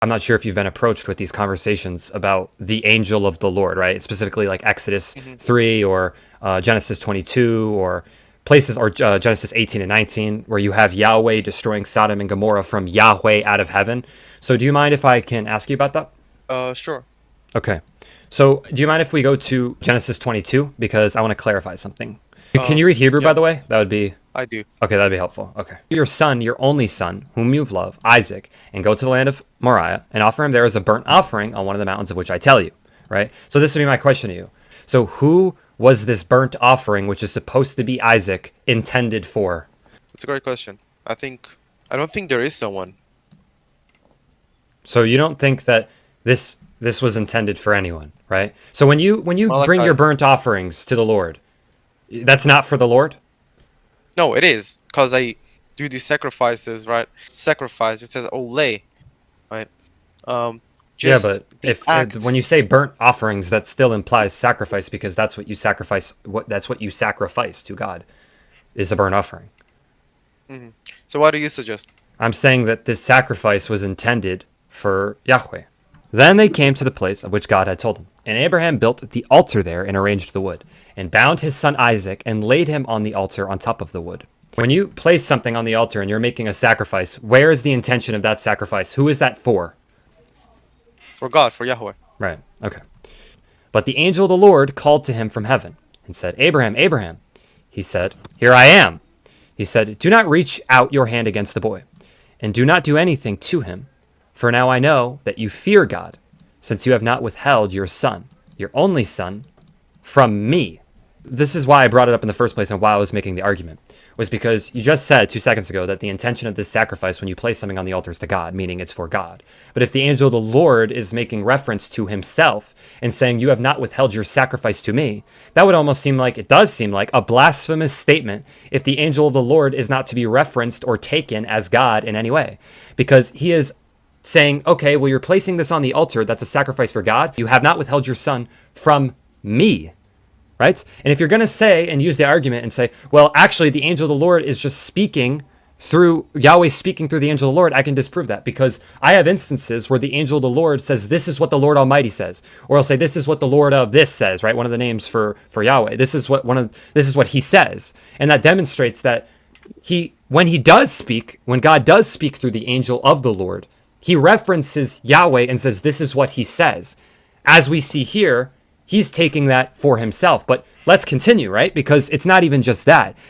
I'm not sure if you've been approached with these conversations about the angel of the Lord, right? Specifically like Exodus Hmm. 3 or Genesis 22 or places, or Genesis 18 and 19, where you have Yahweh destroying Sodom and Gomorrah from Yahweh out of heaven. So do you mind if I can ask you about that? Sure. Okay. So do you mind if we go to Genesis 22? Because I want to clarify something. Can you read Hebrew, by Yeah, the way? That would be I do. Okay, that'd be helpful. Okay. Your son, your only son, whom you've loved, Isaac, and go to the land of Moriah and offer him there as a burnt offering on one of the mountains of which I tell you. Right? So this would be my question to you. So who was this burnt offering, which is supposed to be Isaac, intended for? It's a great question. I don't think there is someone. So you don't think that this was intended for anyone, right? So when you bring your Malachi. burnt offerings to the Lord, that's not for the Lord? No, it is, because I do these sacrifices, right? Sacrifice. It says ole, right? Um, Yeah, just but the if when act. you say burnt offerings, that still implies sacrifice because that's what you sacrifice. That's what you sacrifice to God is a burnt offering. Hmm. So what do you suggest? I'm saying that this sacrifice was intended for Yahweh. Then they came to the place of which God had told him, and Abraham built the altar there and arranged the wood, and bound his son Isaac and laid him on the altar on top of the wood. When you place something on the altar and you're making a sacrifice, where is the intention of that sacrifice? Who is that for? For God, for Yahweh. Right. Okay. But the angel of the Lord called to him from heaven and said, Abraham, Abraham. He said, Here I am. He said, Do not reach out your hand against the boy, and do not do anything to him. For now I know that you fear God, since you have not withheld your son, your only son, from me. This is why I brought it up in the first place and why I was making the argument, was because you just said 2 seconds ago that the intention of this sacrifice when you place something on the altar is to God, meaning it's for God. But if the angel of the Lord is making reference to himself and saying, You have not withheld your sacrifice to me, that would almost seem like, it does seem like, a blasphemous statement if the angel of the Lord is not to be referenced or taken as God in any way. Because he is saying, okay, well, you're placing this on the altar. That's a sacrifice for God. You have not withheld your son from me. Right? And if you're going to say and use the argument and say, well, actually, the angel of the Lord is just speaking through Yahweh speaking through the angel of the Lord, I can disprove that because I have instances where the angel of the Lord says, This is what the Lord Almighty says. Or I'll say, This is what the Lord of this says, right? One of the names for Yahweh. This is what he says. And that demonstrates that when God does speak through the angel of the Lord, he references Yahweh and says, This is what he says. As we see here, he's taking that for himself. But let's continue, right? Because it's not even just that.